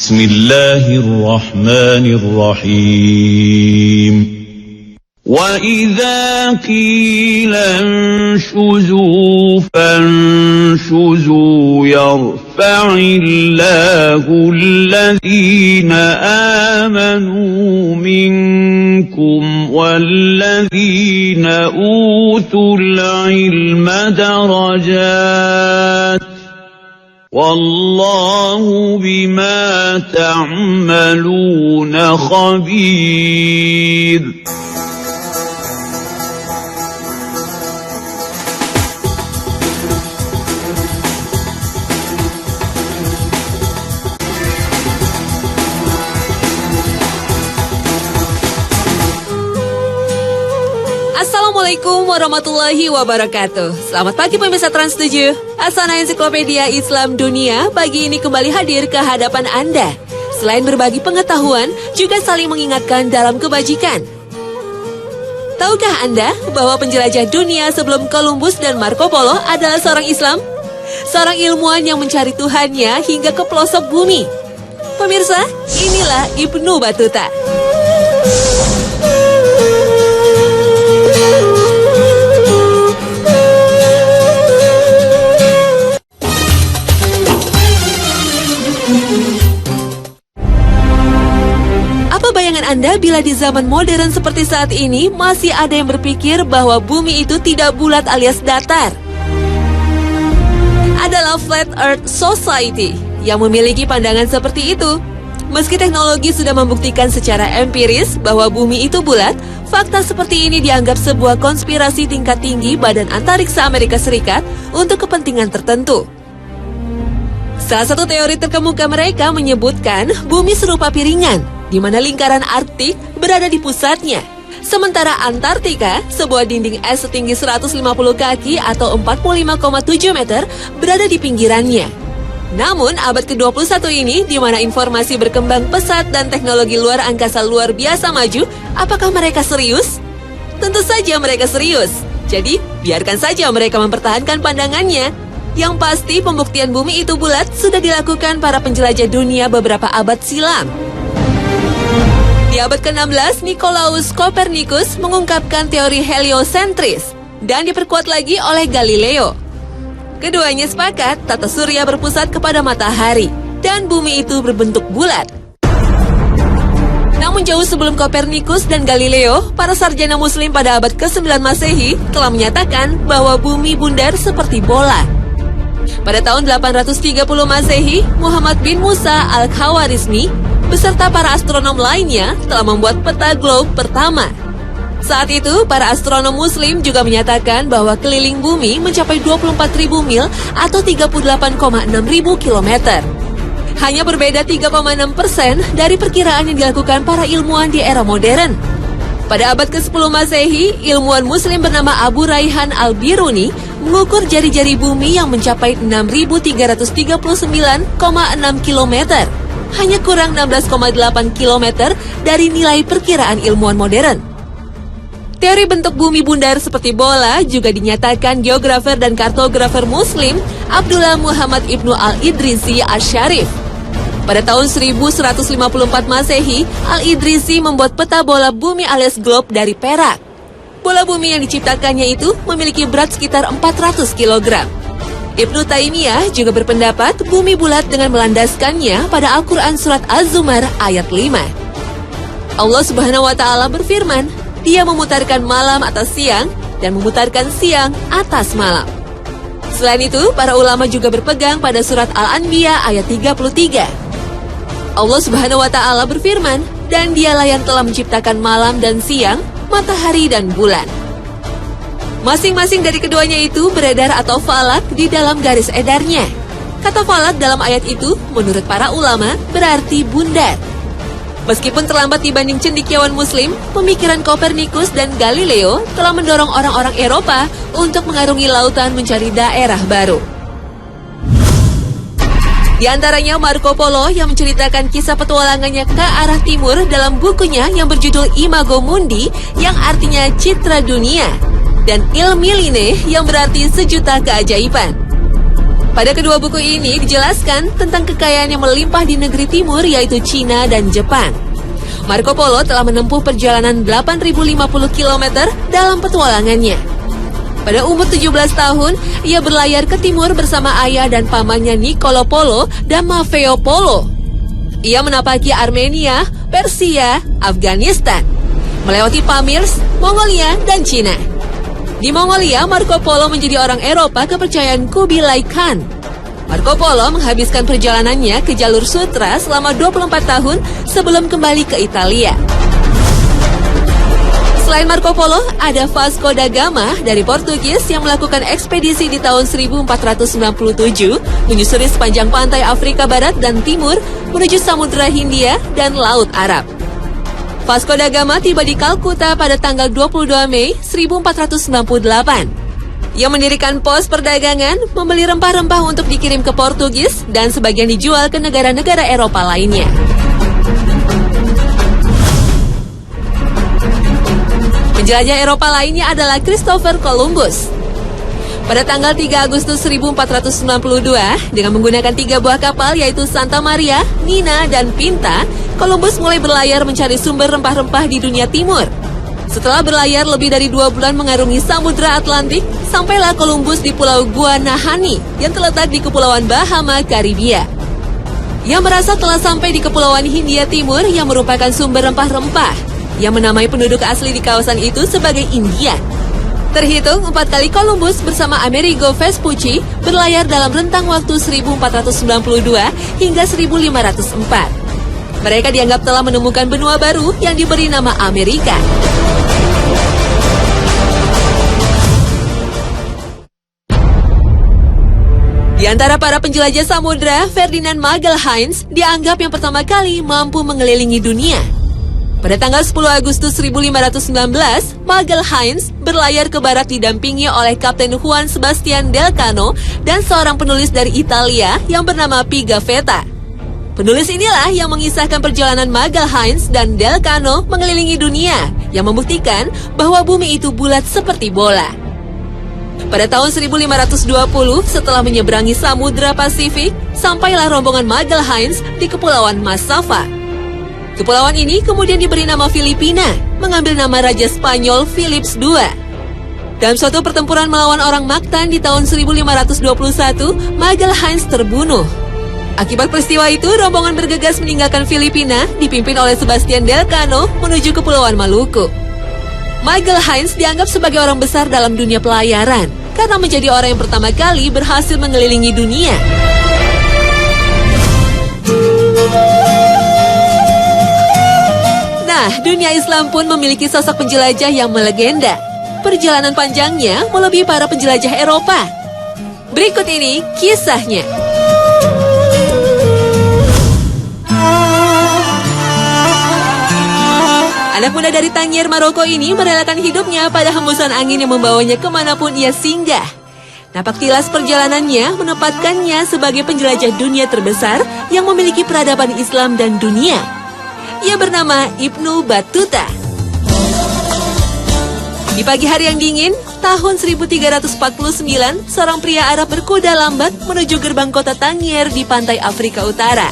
Bismillahirrahmanirrahim. وَإِذَا قِيلَ انشُزُوا فَانشُزُوا يَرْفَعِ اللَّهُ الَّذِينَ آمَنُوا مِنكُمْ وَالَّذِينَ أُوتُوا الْعِلْمَ دَرَجَاتٍ وَاللَّهُ بِمَا تَعْمَلُونَ خَبِيرٌ. Assalamualaikum warahmatullahi wabarakatuh. Selamat pagi pemirsa Trans 7. Asana Ensiklopedia Islam Dunia pagi ini kembali hadir ke hadapan Anda. Selain berbagi pengetahuan, juga saling mengingatkan dalam kebajikan. Tahukah Anda bahwa penjelajah dunia sebelum Columbus dan Marco Polo adalah seorang Islam? Seorang ilmuwan yang mencari Tuhannya hingga ke pelosok bumi. Pemirsa, inilah Ibnu Battuta. Anda bila di zaman modern seperti saat ini masih ada yang berpikir bahwa bumi itu tidak bulat alias datar? Adalah Flat Earth Society yang memiliki pandangan seperti itu. Meski teknologi sudah membuktikan secara empiris bahwa bumi itu bulat, fakta seperti ini dianggap sebuah konspirasi tingkat tinggi Badan Antariksa Amerika Serikat untuk kepentingan tertentu. Salah satu teori terkemuka mereka menyebutkan bumi serupa piringan, di mana lingkaran Arktik berada di pusatnya. Sementara Antartika, sebuah dinding es setinggi 150 kaki atau 45,7 meter, berada di pinggirannya. Namun, abad ke-21 ini, di mana informasi berkembang pesat dan teknologi luar angkasa luar biasa maju, apakah mereka serius? Tentu saja mereka serius. Jadi, biarkan saja mereka mempertahankan pandangannya. Yang pasti, pembuktian bumi itu bulat sudah dilakukan para penjelajah dunia beberapa abad silam. Di abad ke-16, Nicolaus Copernicus mengungkapkan teori heliosentris dan diperkuat lagi oleh Galileo. Keduanya sepakat tata surya berpusat kepada matahari dan bumi itu berbentuk bulat. Namun jauh sebelum Copernicus dan Galileo, para sarjana muslim pada abad ke-9 Masehi telah menyatakan bahwa bumi bundar seperti bola. Pada tahun 830 Masehi, Muhammad bin Musa al-Khawarizmi beserta para astronom lainnya telah membuat peta globe pertama. Saat itu, para astronom muslim juga menyatakan bahwa keliling bumi mencapai 24.000 mil atau 38,6 ribu kilometer. Hanya berbeda 3,6% dari perkiraan yang dilakukan para ilmuwan di era modern. Pada abad ke-10 Masehi, ilmuwan muslim bernama Abu Raihan al-Biruni mengukur jari-jari bumi yang mencapai 6.339,6 kilometer. Hanya kurang 16,8 km dari nilai perkiraan ilmuwan modern. Teori bentuk bumi bundar seperti bola juga dinyatakan geografer dan kartografer muslim Abdullah Muhammad Ibnu Al-Idrisi Asy-Syarif. Pada tahun 1154 Masehi, Al-Idrisi membuat peta bola bumi alias globe dari perak. Bola bumi yang diciptakannya itu memiliki berat sekitar 400 kg. Ibnu Taimiyah juga berpendapat bumi bulat dengan melandaskannya pada Al-Quran Surat Az-Zumar ayat 5. Allah Subhanahu wa Ta'ala berfirman, Dia memutarkan malam atas siang dan memutarkan siang atas malam. Selain itu, para ulama juga berpegang pada Surat Al-Anbiya ayat 33. Allah Subhanahu wa Ta'ala berfirman, dan Dialah yang telah menciptakan malam dan siang, matahari dan bulan. Masing-masing dari keduanya itu beredar atau falak di dalam garis edarnya. Kata falak dalam ayat itu, menurut para ulama, berarti bundar. Meskipun terlambat dibanding cendekiawan muslim, pemikiran Copernicus dan Galileo telah mendorong orang-orang Eropa untuk mengarungi lautan mencari daerah baru. Di antaranya Marco Polo yang menceritakan kisah petualangannya ke arah timur dalam bukunya yang berjudul Imago Mundi, yang artinya citra dunia, dan Il Milline yang berarti sejuta keajaiban. Pada kedua buku ini dijelaskan tentang kekayaan yang melimpah di negeri timur yaitu Cina dan Jepang. Marco Polo telah menempuh perjalanan 8.050 km dalam petualangannya. Pada umur 17 tahun, ia berlayar ke timur bersama ayah dan pamannya Niccolo Polo dan Maffeo Polo. Ia menapaki Armenia, Persia, Afghanistan, melewati Pamirs, Mongolia, dan Cina. Di Mongolia, Marco Polo menjadi orang Eropa kepercayaan Kubilai Khan. Marco Polo menghabiskan perjalanannya ke jalur sutra selama 24 tahun sebelum kembali ke Italia. Selain Marco Polo, ada Vasco da Gama dari Portugis yang melakukan ekspedisi di tahun 1497 menyusuri sepanjang pantai Afrika Barat dan Timur menuju Samudra Hindia dan Laut Arab. Vasco da Gama tiba di Kalkuta pada tanggal 22 Mei 1498. Ia mendirikan pos perdagangan, membeli rempah-rempah untuk dikirim ke Portugis dan sebagian dijual ke negara-negara Eropa lainnya. Penjelajah Eropa lainnya adalah Christopher Columbus. Pada tanggal 3 Agustus 1492, dengan menggunakan 3 buah kapal yaitu Santa Maria, Nina, dan Pinta, Columbus mulai berlayar mencari sumber rempah-rempah di dunia timur. Setelah berlayar lebih dari 2 bulan mengarungi Samudra Atlantik, sampailah Columbus di Pulau Guanahani yang terletak di Kepulauan Bahama, Karibia. Ia merasa telah sampai di Kepulauan Hindia Timur yang merupakan sumber rempah-rempah, yang menamai penduduk asli di kawasan itu sebagai Indian. Terhitung 4 kali Columbus bersama Amerigo Vespucci berlayar dalam rentang waktu 1492 hingga 1504. Mereka dianggap telah menemukan benua baru yang diberi nama Amerika. Di antara para penjelajah samudra, Ferdinand Magelhaens dianggap yang pertama kali mampu mengelilingi dunia. Pada tanggal 10 Agustus 1519, Magelhaens berlayar ke barat didampingi oleh Kapten Juan Sebastian Delcano dan seorang penulis dari Italia yang bernama Pigafetta. Penulis inilah yang mengisahkan perjalanan Magelhaens dan Delcano mengelilingi dunia, yang membuktikan bahwa bumi itu bulat seperti bola. Pada tahun 1520, setelah menyeberangi Samudra Pasifik, sampailah rombongan Magelhaens di Kepulauan Massawa. Kepulauan ini kemudian diberi nama Filipina, mengambil nama Raja Spanyol Philips II. Dalam suatu pertempuran melawan orang Mactan di tahun 1521, Magelhaens terbunuh. Akibat peristiwa itu, rombongan bergegas meninggalkan Filipina, dipimpin oleh Sebastian Delcano menuju Kepulauan Maluku. Magelhaens dianggap sebagai orang besar dalam dunia pelayaran, karena menjadi orang yang pertama kali berhasil mengelilingi dunia. Nah, dunia Islam pun memiliki sosok penjelajah yang melegenda. Perjalanan panjangnya melebihi para penjelajah Eropa. Berikut ini kisahnya. Anak muda dari Tangier, Maroko ini merelakan hidupnya pada hembusan angin yang membawanya kemanapun ia singgah. Napak tilas perjalanannya menempatkannya sebagai penjelajah dunia terbesar yang memiliki peradaban Islam dan dunia. Ia bernama Ibnu Battuta. Di pagi hari yang dingin, tahun 1349, seorang pria Arab berkuda lambat menuju gerbang kota Tangier di pantai Afrika Utara.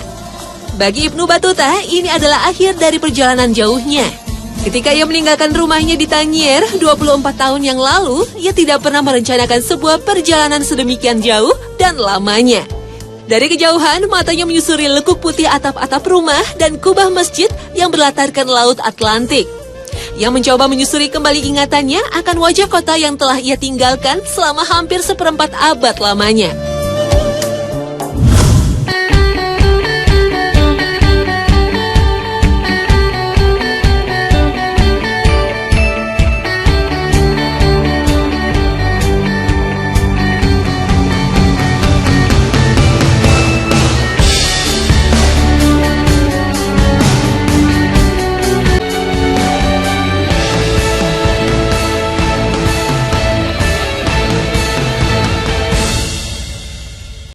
Bagi Ibnu Battuta, ini adalah akhir dari perjalanan jauhnya. Ketika ia meninggalkan rumahnya di Tangier 24 tahun yang lalu, ia tidak pernah merencanakan sebuah perjalanan sedemikian jauh dan lamanya. Dari kejauhan, matanya menyusuri lekuk putih atap-atap rumah dan kubah masjid yang berlatarkan Laut Atlantik. Ia mencoba menyusuri kembali ingatannya akan wajah kota yang telah ia tinggalkan selama hampir seperempat abad lamanya.